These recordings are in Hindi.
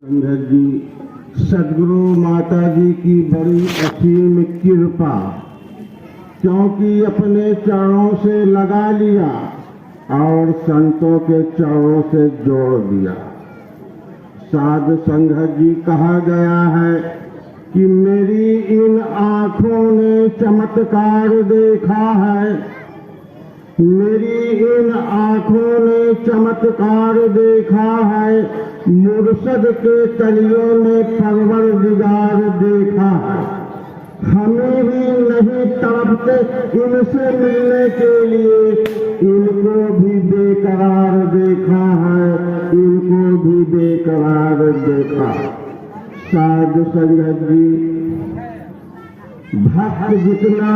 संगत जी, सदगुरु माता जी की बड़ी असीम कृपा, क्योंकि अपने चरणों से लगा लिया और संतों के चरणों से जोड़ दिया। साध संगत जी, कहा गया है कि मेरी इन आंखों ने चमत्कार देखा है, मेरी इन आंखों ने चमत्कार देखा है, मुर्शद के तलियों ने परवरदिगार देखा है। हमें भी नहीं तड़पते इनसे मिलने के लिए, इनको भी बेकरार देखा है, इनको भी बेकरार देखा। साधु संगत जी, भक्त जितना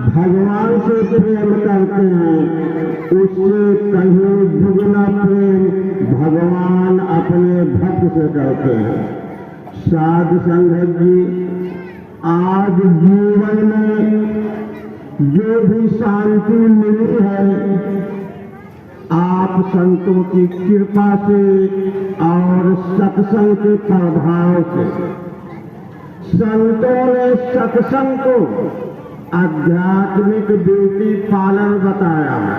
भगवान से प्रेम करते हैं, उससे कहीं दुगना प्रेम भगवान अपने भक्त से करते हैं। साधु संगत जी, आज जीवन में जो भी शांति मिली है, आप संतों की कृपा से और सत्संग के प्रभाव से। संतों ने सत्संग को आध्यात्मिक ब्यूटी पार्लर बताया है।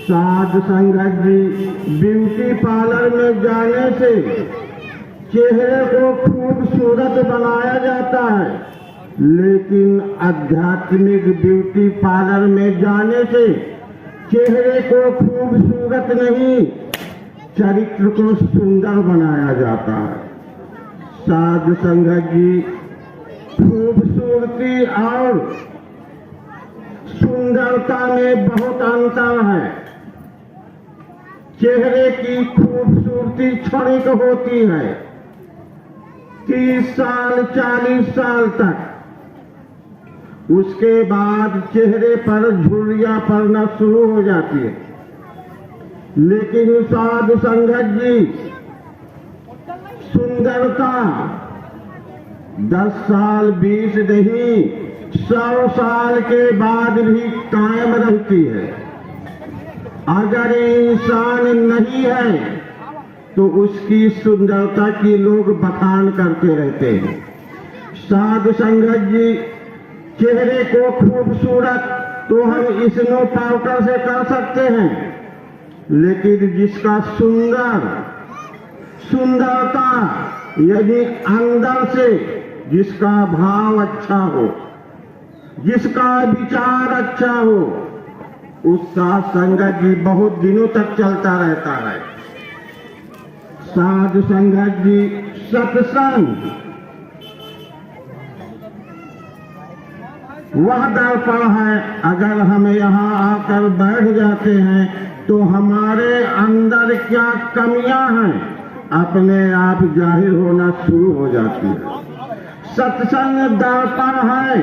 साध संगत जी, ब्यूटी पार्लर में जाने से चेहरे को खूबसूरत बनाया जाता है, लेकिन आध्यात्मिक ब्यूटी पार्लर में जाने से चेहरे को खूबसूरत नहीं, चरित्र को सुंदर बनाया जाता है। साधु संगत जी, खूबसूरती और सुंदरता में बहुत अंतर है। चेहरे की खूबसूरती क्षणिक होती है, 30 साल 40 साल तक, उसके बाद चेहरे पर झुर्रियां पड़ना शुरू हो जाती है। लेकिन साधु संगत जी, सुंदरता 10 साल 20 नहीं, 100 साल के बाद भी कायम रहती है। अगर इंसान नहीं है तो उसकी सुंदरता की लोग बखान करते रहते हैं। साधु संगत जी, चेहरे को खूबसूरत तो हम स्नो पाउडर से कर सकते हैं, लेकिन जिसका सुंदरता यदि अंदर से जिसका भाव अच्छा हो, जिसका विचार अच्छा हो, उसका संगत जी बहुत दिनों तक चलता रहता है। साधु संगत जी, सत्संग वह दर्पण है, अगर हम यहाँ आकर बैठ जाते हैं तो हमारे अंदर क्या कमियां हैं अपने आप जाहिर होना शुरू हो जाती है। सत्संग दर्पण है,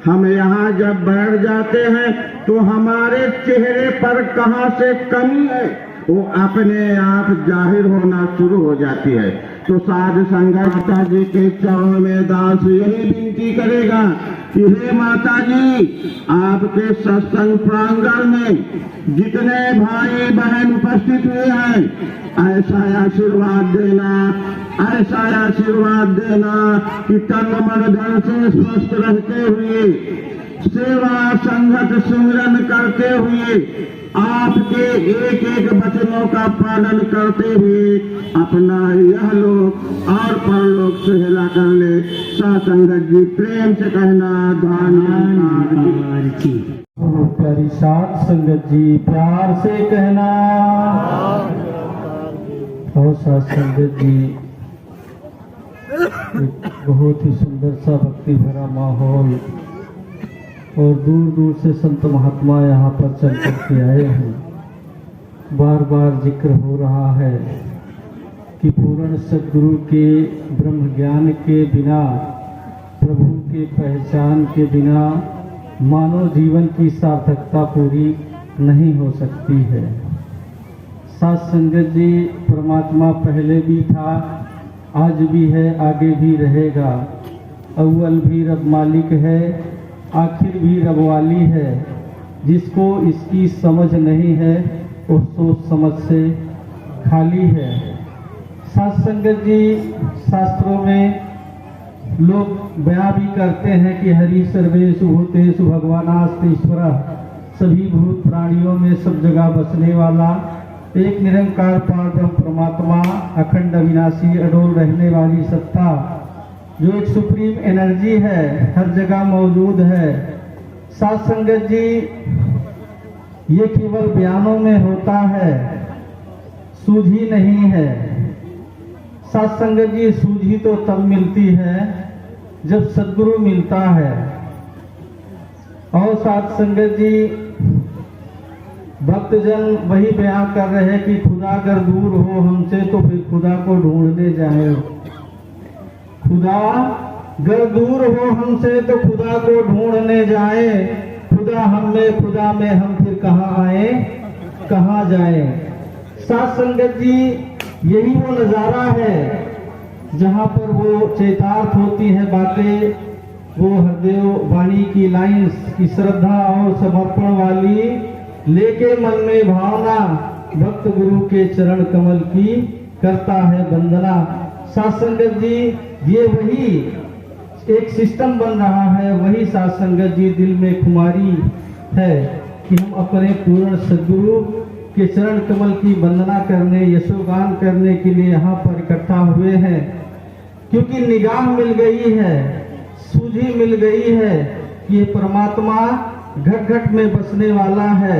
हम यहाँ जब बैठ जाते हैं तो हमारे चेहरे पर कहाँ से कमी है वो अपने आप जाहिर होना शुरू हो जाती है। तो साधु संगत माता जी के चरणों में दास यही विनती करेगा कि हे माता जी, आपके सत्संग प्रांगण में जितने भाई बहन उपस्थित हुए हैं, ऐसा आशीर्वाद देना, ऐसा आशीर्वाद देना कि तन मन धन से स्वस्थ रहते हुए, सेवा संगत सुमिरन करते हुए, आपके एक एक वचनों का पालन करते हुए अपना यह लोक और परलोक सुहेला कर ले। संगत जी, प्रेम से कहना धन्यवाद जी। प्यारी साध संगत जी, प्यार से कहना। और साध संगत जी, एक बहुत ही सुंदर सा भक्ति भरा माहौल, और दूर दूर से संत महात्मा यहाँ पर चल करके आए हैं। बार बार जिक्र हो रहा है कि पूर्ण सद्गुरु के ब्रह्म ज्ञान के बिना, प्रभु के पहचान के बिना मानव जीवन की सार्थकता पूरी नहीं हो सकती है। साध संगत जी, परमात्मा पहले भी था, आज भी है, आगे भी रहेगा। अव्वल भी रब मालिक है, आखिर भी रबवाली है। जिसको इसकी समझ नहीं है वो सोच समझ से खाली है। साथ संगत जी, शास्त्रों में लोग बयां भी करते हैं कि हरि सर्वेषु भूतेषु भगवानास्ति ईश्वरः, सभी भूत प्राणियों में सब जगह बसने वाला एक निरंकार परब्रह्म परमात्मा, अखंड अविनाशी अडोल रहने वाली सत्ता, जो एक सुप्रीम एनर्जी है, हर जगह मौजूद है। साथ संगत जी, ये केवल बयानों में होता है, सूझी नहीं है। साथ संगत जी, सूझी तो तब मिलती है जब सद्गुरु मिलता है। और साथ संगत जी, भक्तजन वही बयान कर रहे हैं कि खुदा अगर दूर हो हमसे तो फिर खुदा को ढूंढने जाए। खुदा अगर दूर हो हमसे तो खुदा को ढूंढने जाए, खुदा हम में हम फिर कहाँ आए, कहाँ जाए। साथ संगत जी, यही वो नजारा है जहाँ पर वो चैतार्थ होती है बातें, वो हृदय वाणी की लाइंस की श्रद्धा और समर्पण वाली लेके मन में भावना, भक्त गुरु के चरण कमल की करता है वंदना। साथ संगत जी, ये वही एक सिस्टम बन रहा है, वही साथ संगत जी दिल में खुमारी है कि हम अपने पूर्ण सद्गुरु के चरण कमल की वंदना करने, यशोगान करने के लिए यहाँ पर इकट्ठा हुए हैं। क्योंकि निगाह मिल गई है, सूझी मिल गई है कि ये परमात्मा घट घट में बसने वाला है।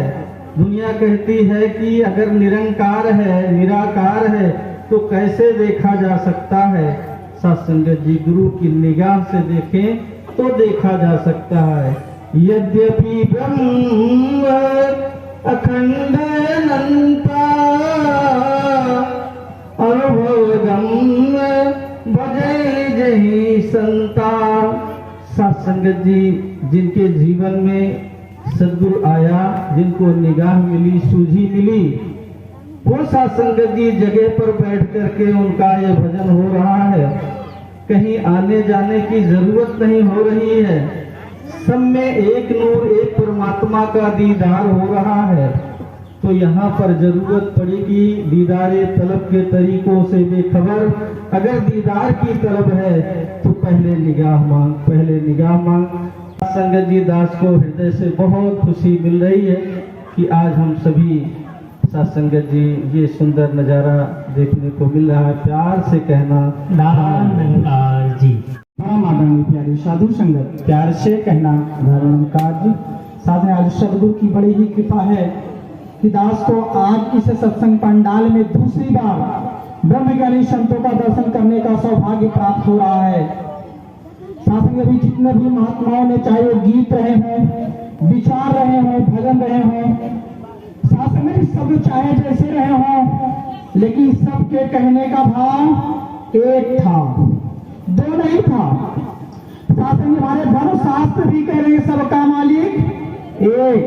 दुनिया कहती है कि अगर निरंकार है, निराकार है तो कैसे देखा जा सकता है। साथ संगत जी, गुरु की निगाह से देखें तो देखा जा सकता है। यद्यपि ब्रह्म अखंड अनंता अनुभवगम भजै जहि संता। साथ संगत जी, जिनके जीवन में सद्गुरु आया, जिनको निगाह मिली, सूझी मिली, वो साथ संगत जी जगह पर बैठ करके उनका ये भजन हो रहा है। कहीं आने जाने की जरूरत नहीं हो रही है। सब में एक नूर, एक परमात्मा का दीदार हो रहा है। तो यहाँ पर जरूरत पड़ेगी दीदारे तलब के तरीकों से बेखबर। अगर दीदार की तलब है तो पहले निगाह मांग, पहले निगाह मांग। संगत जी, दास को हृदय से बहुत खुशी मिल रही है कि आज हम सभी साथ संगत जी ये सुंदर नजारा देखने को मिल रहा है। प्यार से कहना नारायण जी। परम आदरणीय प्यारी साधु संगत, प्यार से कहना नारायण जी। साथ में आज सदगुरु की बड़ी ही कृपा है कि दास को आज इस सत्संग पंडाल में दूसरी बार ब्रह्मज्ञानी संतों का दर्शन करने का सौभाग्य प्राप्त हो रहा है। साथ में भी जितने भी महात्माओं ने, चाहे वो गीत रहे हों, विचार रहे हों, भजन रहे हों, साथ में भी सब चाहे जैसे रहे हों, लेकिन सबके कहने का भाव एक था, दो नहीं था। साथ में हमारे धर्म शास्त्र भी कह रहे हैं सबका मालिक एक।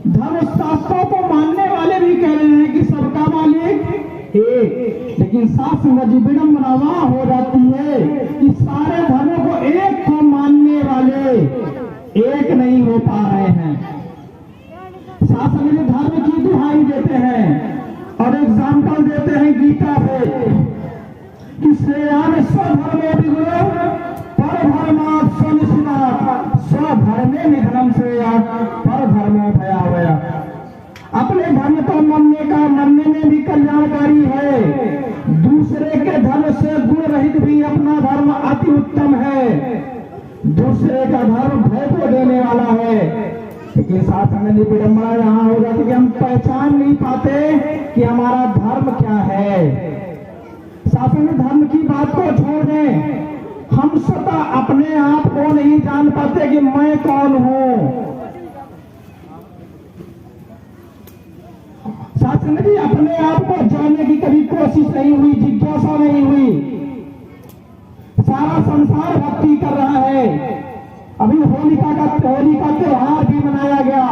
धर्म शास्त्रों को मानने वाले भी कह रहे हैं कि सबका मालिक एक। लेकिन साथ संगत जी, विडंबना हो जाती है कि सारे धर्मों को एक को मानने वाले एक नहीं हो पा रहे हैं। साथ संगत जी, धर्म की दुहाई देते हैं और एग्जाम्पल देते हैं गीता से कि श्रेयान स्वधर्मो विगुणो परधर्मात् स्वनिष्ठितात् स्वधर्मे निधनम श्रेयान् परधर्मो भयावह। अपने धर्म को मानने में भी कल्याणकारी है। दूसरे के धर्म से गुण रहित भी अपना धर्म अति उत्तम है। दूसरे का धर्म भय को देने वाला है। लेकिन साथ में विडंबना यहाँ हो जाती कि हम पहचान नहीं पाते कि हमारा धर्म क्या है। साथ में धर्म की बात को छोड़ दें, हम स्वतः अपने आप को नहीं जान पाते कि मैं कौन हूं। साथ में भी अपने आप को जानने की कभी कोशिश नहीं हुई, जिज्ञासा नहीं हुई। सारा संसार भक्ति कर रहा है। अभी होली का त्योहार भी मनाया गया।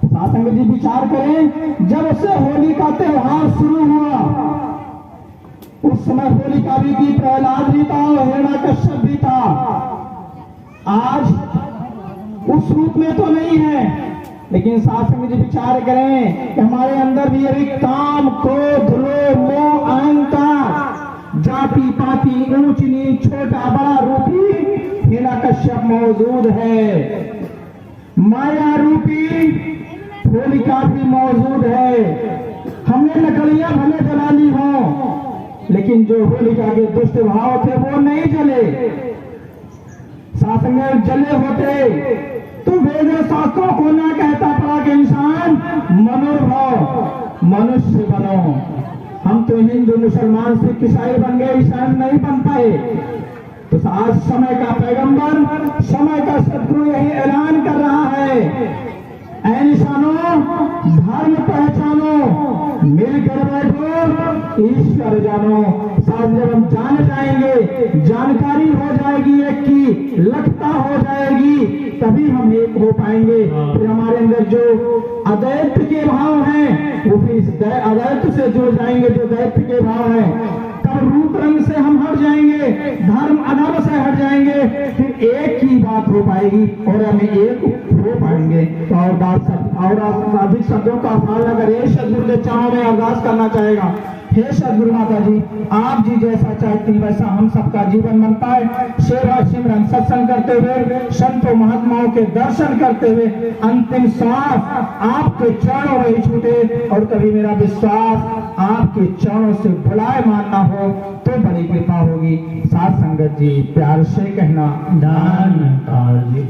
साथ में जी विचार करें, जब से होली का त्योहार शुरू हुआ उस समय होलिका भी थी, प्रहलाद भी था और हिरण्याकश्यप भी था। आज उस रूप में तो नहीं है, लेकिन साथ में जो विचार करें कि हमारे अंदर भी अभी काम, क्रोध, लोभ, मोह, अहंकार मौजूद है, माया रूपी होलिका भी मौजूद है। हमने लकड़ियां भले जला ली हो, लेकिन जो होलिका के दुष्ट भाव थे वो नहीं जले। शासन में जले होते तो वेद शास्त्रों को ना कहता पड़ा कि इंसान मनोभाव मनुष्य बनो। हम तो हिंदू मुसलमान सिख ईसाई बन गए, ईसाई नहीं बन पाए। तो आज समय का पैगंबर, समय का सदगुरु यही ऐलान कर रहा है, ऐ इंसानों धर्म पहचानो, मिलकर बैठो ईश्वर जानो। साथ जब हम जान जाएंगे, जानकारी हो जाएगी एक की, लखता हो जाएगी, तभी हम एक हो पाएंगे। फिर हमारे अंदर जो अदैत्य के भाव हैं वो भी इस अदैत्य से जुड़ जाएंगे, जो दैत्य के भाव हैं। तब रूप रंग से हम हट जाएंगे, धर्म अधर्म से हट जाएंगे, फिर एक ही बात हो पाएगी और हमें एक हो पाएंगे। तो और बात और अधिक शब्दों का पालन अगर ये सदगुरु के चरणों में अरदास करना चाहेगा। हे सदगुरु माता जी, आप जी जैसा चाहती वैसा हम सबका जीवन बन पाए। सेवा सिमरन सत्संग करते हुए, संतों महात्माओं के दर्शन करते हुए, अंतिम श्वास आपके चरणों में ही छूटे। और कभी मेरा विश्वास आपके चरणों से भुलाए मानना हो तो बड़ी कृपा होगी। साथ संगत जी प्यार से कहना धन्यवाद जी।